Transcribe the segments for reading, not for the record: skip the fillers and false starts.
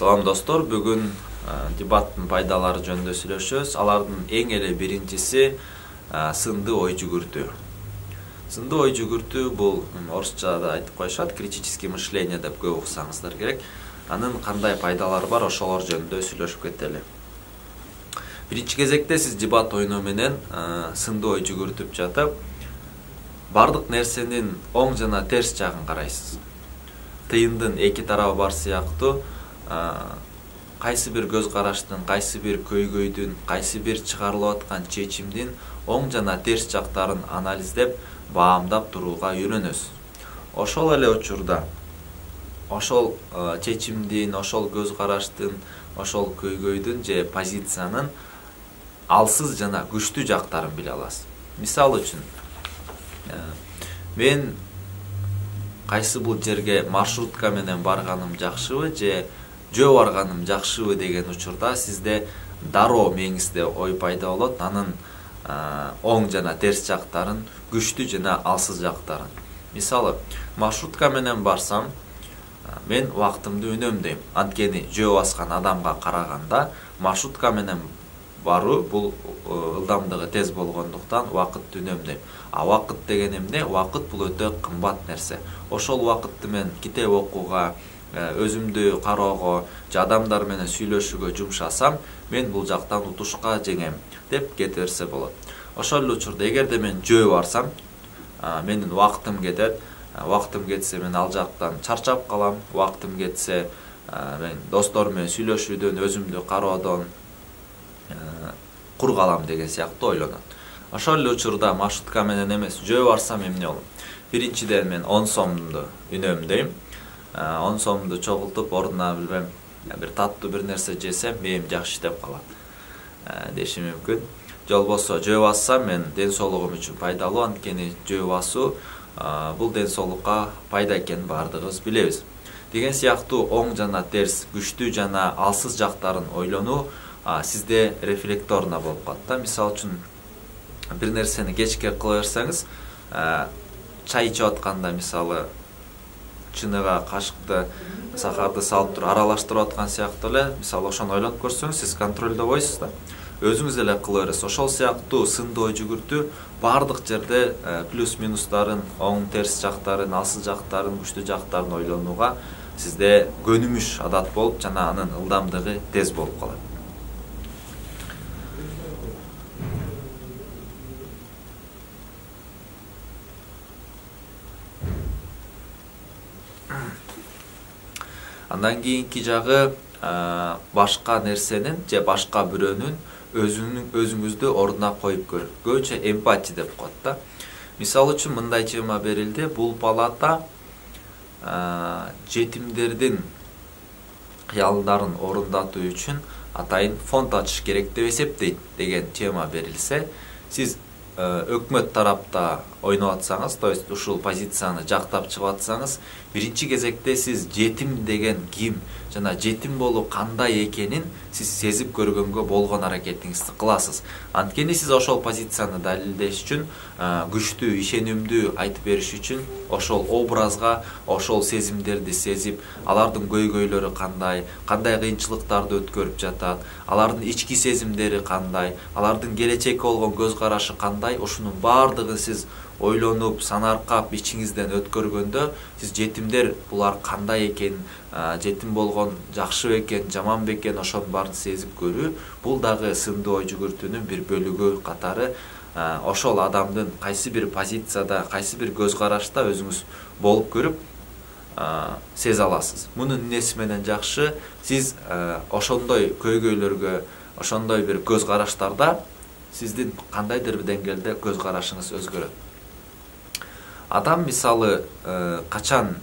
Салам достор, бүгүн дебаттын пайдалары жөнүндө сүйлөшөбүз. Алардын эң эле биринчиси сынды ой жүгүртүү. Сынды ой жүгүртүү бул орусчада айтып коюшат, критическое мышление деп көп уксаңыздар керек. Анын кандай пайдалары бар, ошолор жөнүндө сүйлөшүп кетели. Биринчи кезекте сиз дебат ойноо менен сынды ой жүгүртүп жатып, бардык нерсенин оң жана терс жагын карайсыз. Тыйындын эки тарабы бар сыяктуу, кайсы бир көз караштын, кайсы бир көйгөйдүн, кайсы бир чыгарылып аткан чечимдин оң жана терс жактарын анализдеп, баамдап турууга үйрөнөсүз. Ошол эле учурда ошол чечимдин, ошол көз караштын, ошол көйгөйдүн же позициянын алсыз жана күчтүү жактарын биле аласыз. Мисал үчүн, мен кайсы бул жерге маршрутка менен барганым жакшыбы же жөө барганым жакшыбы деген учурда сизде дароо мээңизде ой пайда болот, анын оң жана терс жактарын, күчтүү жана алсыз жактарын. Мисалы, маршрутка менен барсам, мен убактымды үнөмдөйм. Анткени жөө баскан адамга караганда маршрутка менен баруу бул ылдамдыгы тез болгондуктан убакытты үнөмдөйм. А убакыт деген эмне? Убакыт бул өтө кымбат нерсе. Ошол убакытты мен китеп окууга, өзүмдү кароого, же адамдар менен сүйлөшүүгө жумшасам, мен бул жактан утушка жеңем деп кете берсе болот. Ошол эле учурда эгерде мен жөө барсам, менин убактым кетет. Убактым кетсе мен ал жактан чарчап калам. Убактым кетсе мен достор менен сүйлөшүүдөн, өзүмдү кароодон кур калам деген сыяктуу ойлонот. Ошол эле учурда маршрутка менен эмес, жөө барсам эмне болот? Биринчиден мен 10 сомду үнөмдөйм. 10 сомду чогултуп, ордуна билбем, бир таттуу бир нерсе жесем, мээм жакшы иштеп калат дешим мүмкүн. Же болбосо жөө бассам, мен ден соолугум үчүн пайдалуу, анткени жөө басуу бул ден соолукка пайда экенин баардыгыбыз билебиз. Деген сыяктуу оң жана терс, күчтүү жана алсыз жактарын ойлонуу сизде рефлекторно болуп калат. Мисалы үчүн, бир нерсени кечке кыла берсеңиз, чай ичип атканда, мисалы, чыныга кашыкты, сахарды салып туруп аралаштырып аткан сыяктуу эле, мисалы, ошону ойлонуп көрсөңүз, сиз контролдо койсуз да. Өзүңүз эле кыла бересиз. Ошол сыяктуу сынды ой жүгүртүү бардык жерде плюс минустарын, оң терс жактарын, алсыз жактарын, күчтүү жактарын ойлонууга сизде көнүмүш адат болуп, жана анын ылдамдыгы тез болуп калат. Андан кийинки жагы, башка нерсенин же башка бирөөнүн өзүңүздү ордуна коюп көрүү. Көбүнчө эмпатия деп коет да. Мисалы үчүн мындай тема берилди. Бул палата жетимдердин кыялдарын орундатуу үчүн атайын фонд ачыш керек деп эсептейт деген тема берилсе, сиз өкмөт тарапта ойноп атсаңыз, то есть ушул позицияны жактап чыгып атсаңыз, биринчи кезекте сиз жетим деген ким жана жетим болуу кандай экенин сиз сезип көргөнгө болгон аракетиңизди кыласыз. Анткени сиз ошол позицияны далилдеш үчүн, күчтүү, ишенимдүү айтып бериш үчүн ошол образга, ошол сезимдерди сезип, алардын көйгөйлөрү кандай кыйынчылыктарды өткөрүп жатат, алардын ички сезимдери кандай, алардын келечекке болгон көз карашы кандай, ошонун баардыгын сиз ойлонуп, санаркап ичиңизден өткөргөндө, сиз жетимдер булар кандай экен, жетим болгон жакшы бекен, жаман бекен, ошонун баарын сезип көрүү, бул дагы сынды ой жүгүртүүнүн бир бөлүгү катары. Ошол адамдын кайсы бир позицияда, кайсы бир көз карашта өзүңүз болуп көрүп, сезе аласыз. Мунун эмнеси менен жакшы, сиз ошондой көйгөйлөргө, ошондой бир көз караштарда сиздин кандайдыр бир деңгээлде көз карашыңыз өзгөрөт. Адам, мисалы, качан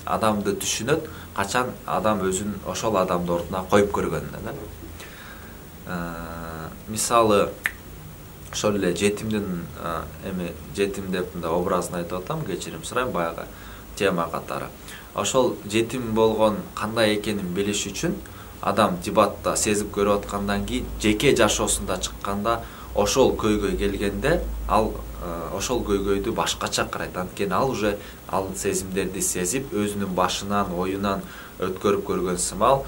адамды түшүнөт, качан адам өзүн ошол адамды ордуна коюп көргөндө да. Мисалы, ошол эле жетимдин жетим деп образын айтып атам, кечирим сурайм, баягы тема катары. Ошол жетим болгон кандай экенин билиш үчүн адам дебатта сезип көрүп аткандан кийин, жеке жашоосунда чыкканда ошол көйгөй келгенде ал ошол көйгөйдү башкача карайт. Анткени ал уже ал сезимдерди сезип, өзүнүн башынан, оюнан өткөрүп көргөн сымал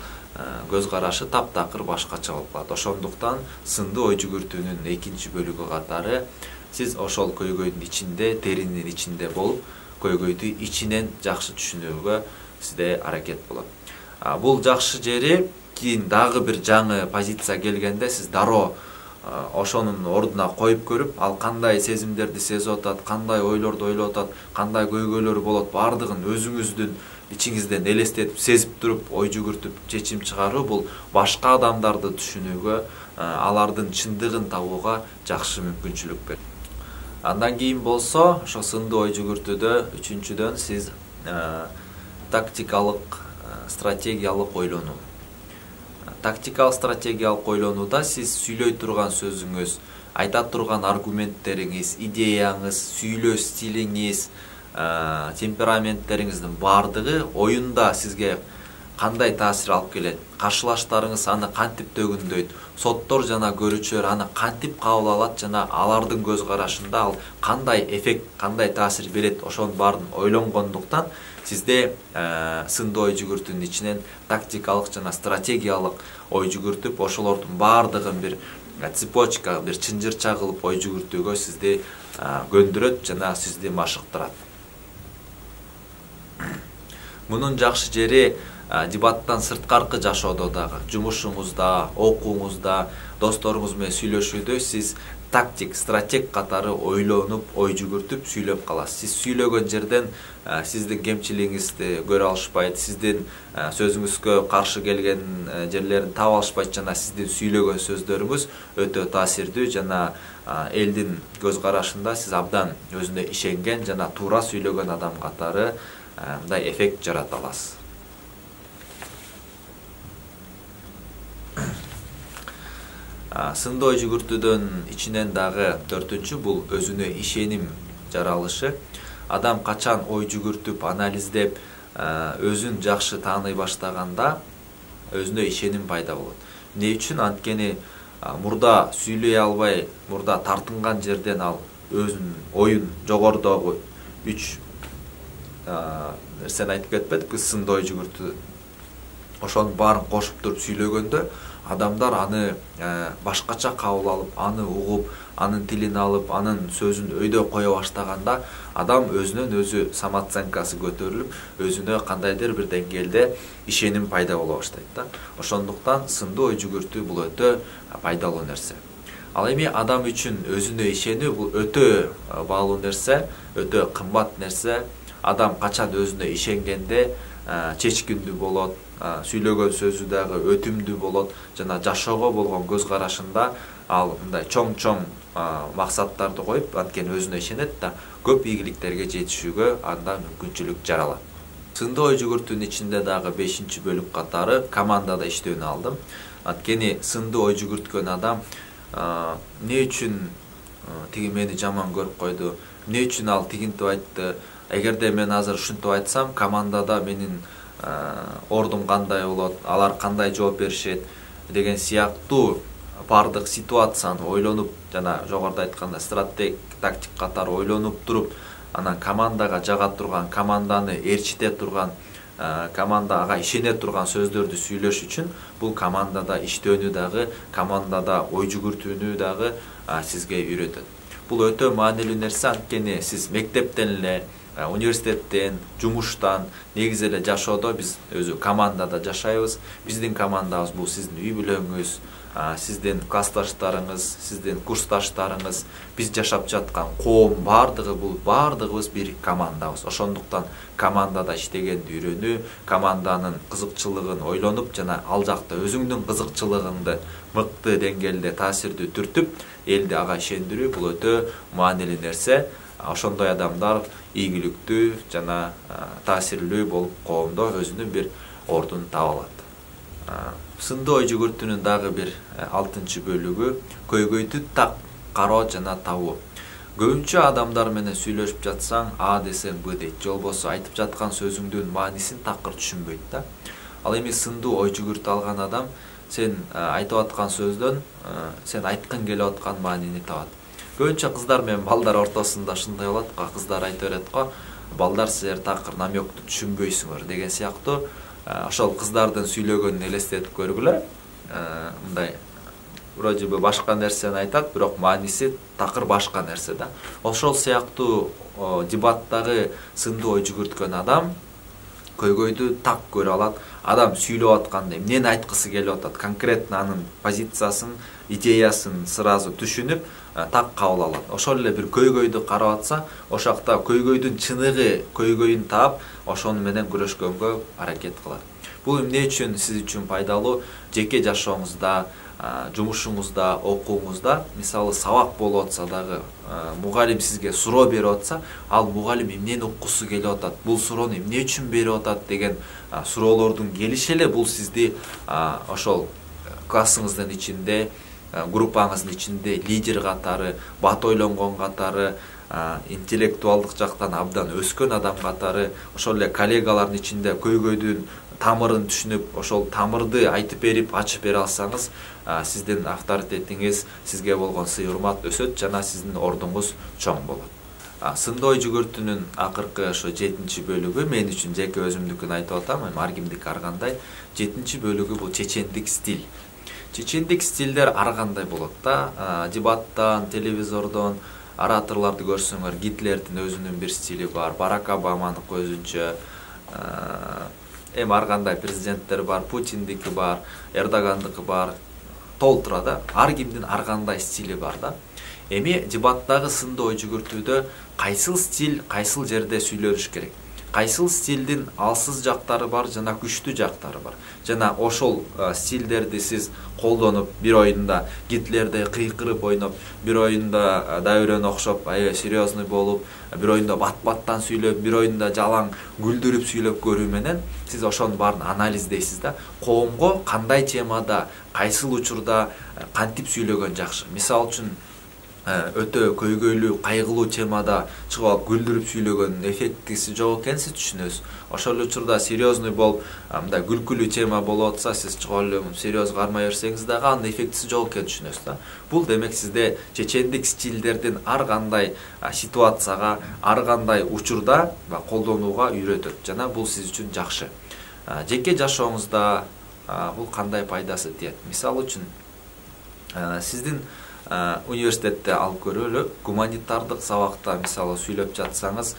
көз карашы таптакыр башкача болуп калат. Ошондуктан сынды ой жүгүртүүнүн экинчи бөлүгү катары сиз ошол көйгөйдүн ичинде, теринин ичинде болуп, көйгөйдү ичинен жакшы түшүнүүгө сизде аракет болот. Бул жакшы жери, кийин дагы бир жаңы позиция келгенде сиз дароо ошонун ордуна коюп көрүп, ал кандай сезимдерди сезип атат, кандай ойлорду ойлоп атат, кандай көйгөйлөр болот, баардыгын өзүңүздүн ичиңизден элестетип, сезип туруп, ой жүгүртүп, чечим чыгаруу бул башка адамдарды түшүнүүгө, алардын чындыгын табууга жакшы мүмкүнчүлүк берет. Андан кийин болсо, ошо сынды ой жүгүртүүдө үчүнчүдөн сиз тактикалык, стратегиялык ойлонуу. Тактикалык стратегиялык ойлонууда сиз сүйлөй турган сөзүңүз, айта турган аргументтериңиз, идеяңыз, сүйлөө стилиңиз, темпераменттериңиздин баардыгы оюнда сизге кандай таасир алып келет, каршылаштарыңыз аны кантип төгүндөйт, соттор жана көрүүчүлөр аны кантип кабыл алат жана алардын көз карашында ал кандай эффект, кандай таасир берет, ошонун баарын ойлонгондуктан сизде сынды ой жүгүртүүнүн ичинен тактикалык жана стратегиялык ой жүгүртүп, ошолордун баардыгын бир цепочка, бир чынжырча кылып ой жүгүртүүгө сизди көндүрөт жана сизди машыктырат. Мунун жакшы жери дебаттан сырткаркы жашоодо дагы, жумушуңузда, окууңузда, досторуңуз менен сүйлөшүүдө сиз тактик, стратег катары ойлонуп, ой жүгүртүп сүйлөп каласыз. Сиз сүйлөгөн жерден сиздин кемчилигиңизди көрө алышпайт, сиздин сөзүңүзгө каршы келген жерлерин таба алышпайт жана сиздин сүйлөгөн сөздөрүңүз өтө таасирдүү жана элдин көз карашында сиз абдан өзүнө ишенген жана туура сүйлөгөн адам катары мындай эффект жарата аласыз. Сынды ой жүгүртүүдөн ичинен дагы төртүнчү бул өзүнө ишеним жаралышы. Адам качан ой жүгүртүп, анализдеп, өзүн жакшы тааный баштаганда өзүнө ишеним пайда болот. Эмне үчүн? Анткени мурда сүйлөй албай, мурда тартынган жерден ал өзүнүн оюн жогорудагы 3 нерсени айтып кетпедикпи? Сынды ой жүгүртүү. Ошонун баарын кошуп туруп сүйлөгөндө адамдар аны башкача кабыл алып, аны угуп, анын тилин алып, анын сөзүн өйдө кое баштаганда адам өзүнөн өзү самооценкасы көтөрүлүп, өзүнө кандайдыр бир деңгээлде ишеним пайда боло баштайт да. Ошондуктан сынды ой жүгүртүү бул өтө пайдалуу нерсе. Ал эми адам үчүн өзүнө ишенүү бул өтө баалуу нерсе, өтө кымбат нерсе. Адам качан өзүнө ишенгенде чечкиндүү болот, сүйлөгөн сөзү дагы өтүмдүү болот жана жашоого болгон көз карашында ал мындай чоң максаттарды коюп, анткени өзүнө ишенет да, көп ийгиликтерге жетишүүгө анда мүмкүнчүлүк жаралат. Сынды ой жүгүртүүнүн ичинде дагы 5-чи бөлүк катары командада иштөөнү алдым. Анткени сынды ой жүгүрткөн адам эмне үчүн тиги мени жаман көрүп койду, эмне үчүн ал тигинтип айтты, эгерде мен азыр ушинтип айтсам, командада менин ордум кандай болот, алар кандай жооп беришет деген сыяктуу бардык ситуацияны ойлонуп жана жогоруда айтканда стратег, тактик катары ойлонуп туруп, анан командага жага турган, команданы ээрчите турган, командага ишене турган сөздөрдү сүйлөш үчүн бул командада иштөөнү дагы, командада ой жүгүртүүнү дагы сизге үйрөтөт. Бул өтө маанилүү нерсе, анткени сиз мектептен эле, университеттен, жумуштан, негизи эле жашоодо биз өзү командада жашайбыз. Биздин командабыз бул сиздин үй бүлөңүз, сиздин классташтарыңыз, сиздин курсташтарыңыз, биз жашап жаткан коом баардыгыбыз бир командабыз. Ошондуктан командада иштегенди үйрөнүү, команданын кызыкчылыгын ойлонуп жана ал жакта өзүңдүн кызыкчылыгыңды мыкты деңгээлде таасирдүү түртүп, элди ага ишендирүү бул өтө маанилүү нерсе. Ошондой адамдар ийгиликтүү жана таасирлүү болуп коомдо өзүнүн бир ордун таба алат. Сынды ой жүгүртүүнүн дагы бир 6-чы бөлүгү көйгөйдү так кароо жана табуу. Көбүнчө адамдар менен сүйлөшүп жатсаң, А десең Б дейт, же болбосо айтып жаткан сөзүңдүн маанисин такыр түшүнбөйт да. Ал эми сынды ой жүгүртүп алган адам сен айтып аткан сөздөн сен айткың келип аткан маанини табат. Көбүнчө кыздар менен балдар ортосунда ушундай болот го, кыздар айта берет го, балдар силер такыр намёкту түшүнбөйсүңөр деген сыяктуу. Ошол кыздардын сүйлөгөнүн элестетип көргүлө. Мындай вроде бы башка нерсени айтат, бирок мааниси такыр башка нерсе да. Ошол сыяктуу дебаттагы сындуу ой жүгүрткөн адам көйгөйдү так көрө алат. Адам сүйлөп атканда эмнени айткысы келип атат, конкретно анын позициясын, идеясын сразу түшүнүп, так кабыл алат. Ошол эле бир көйгөйдү карап атса, ошакта көйгөйдүн чыныгы көйгөйүн таап, ошону менен күрөшкөнгө аракет кылат. Бул эмне үчүн сиз үчүн пайдалуу? Жеке жашооңузда, жумушуңузда, окууңузда, мисалы сабак болуп атса дагы, мугалим сизге суроо берип атса, ал мугалим эмнени уккусу келип атат, бул суроону эмне үчүн берип атат деген суроолордун келиши эле бул сизди ошол классыңыздын ичинде, группаңыздын ичинде лидер катары, бат ойлонгон катары, интеллектуалдык жактан абдан өскөн адам катары, ошол эле коллегалардын ичинде көйгөйдүн тамырын түшүнүп, ошол тамырды айтып берип, ачып бере алсаңыз, сиздин авторитетиңиз, сизге болгон сый урмат өсөт жана сиздин ордуңуз чоң болот. Сындуу ой жүгүртүүнүн акыркы ошо 7-чи бөлүгү мен үчүн жеке өзүмдүкүн айтып атам, ар кимдики ар кандай. 7-чи бөлүгү бул чечендик стиль. Чечендик стилдер ар кандай болот да. Дебаттан, телевизордон, ораторлорду көрсөңөр, Гитлердин өзүнүн бир стили бар, Барак Обаманыкы өзүнчө, эми ар кандай президенттер бар, Путиндики бар, Эрдогандыкы бар, толтура да. Ар кимдин ар кандай стили бар да. Эми дебаттагы сындуу ой жүгүртүүдө кайсыл стиль, кайсыл жерде сүйлөнүш керек. Кайсыл стилдин алсыз жактары бар жана күчтүү жактары бар. Жана ошол стилдерди сиз колдонуп, бир оюнда Гитлерди кыйкырып ойноп, бир оюнда Дайрени окшоп, аябай серьезный болуп, бир оюнда бат-баттан сүйлөп, бир оюнда жалаң күлдүрүп сүйлөп көрүү менен сиз ошонун баарын анализдейсиз да. Коомго кандай темада, кайсыл учурда кантип сүйлөгөн жакшы. Мисалы үчүн өтө көйгөйлүү, кайгылуу темада чыгып алып күлдүрүп сүйлөгөнүн эффектиси жок экенин сиз түшүнөсүз. Ошол эле учурда серьезный болуп, мындай күлкүлүү тема болуп атса, сиз чыгып эле серьез кармай берсеңиз дагы анын эффектиси жок экенин түшүнөсүз да. Бул демек сизде чечендик стилдердин ар кандай ситуацияга, ар кандай учурда колдонууга үйрөтөт жана бул сиз үчүн жакшы. Жеке жашооңузда бул кандай пайдасы тиет? Мисалы үчүн сиздин университетте алып көрөлү, гуманитардык сабакта мисалы сүйлөп жатсаңыз,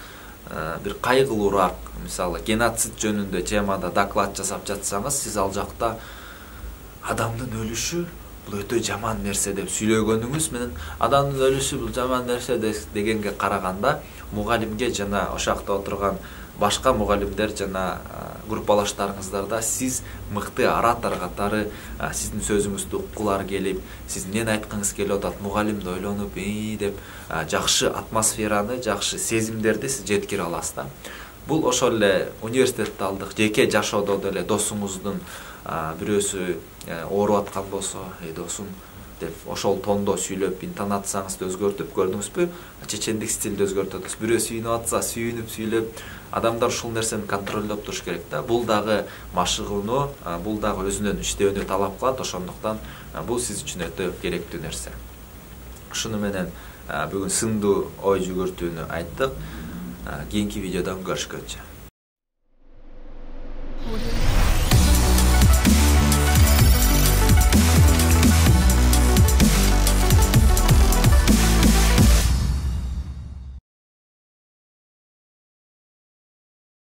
бир кайгылуураак, мисалы геноцид жөнүндө темада доклад жасап жатсаңыз, сиз ал жакта адамдын өлүшү бул өтө жаман нерсе деп сүйлөгөнүңүз менен адамдын өлүшү бул жаман нерсе дегенге караганда мугалимге жана ошакта отурган башка мугалимдер жана группалаштарыңыздарда сиз мыкты оратор катары сиздин сөзүңүздү уккулар келип, сиз эмнени айткыңыз келип атат, мугалимди ойлонуп, деп жакшы атмосфераны, жакшы сезимдерди сиз жеткире аласыз да. Бул ошол эле университетте алдык, жеке жашоодо деле досуңуздун бирөөсү ооруп аткан болсо, досум деп ошол тондо сүйлөп, интонацияңызды өзгөртүп көрдүңүзбү? Чечендик стилди өзгөртөбүз. Бирөө сүйүнүп атса, сүйүнүп сүйлөп, адамдар ушул нерсени контролдоп туруш керек да. Бул дагы машыгууну, бул дагы өзүнөн иштөөнү талап кылат, ошондуктан бул сиз үчүн өтө керектүү нерсе. Ушуну менен бүгүн сындуу ой жүгүртүүнү айттык. Кийинки видеодон көрүшкөнчө.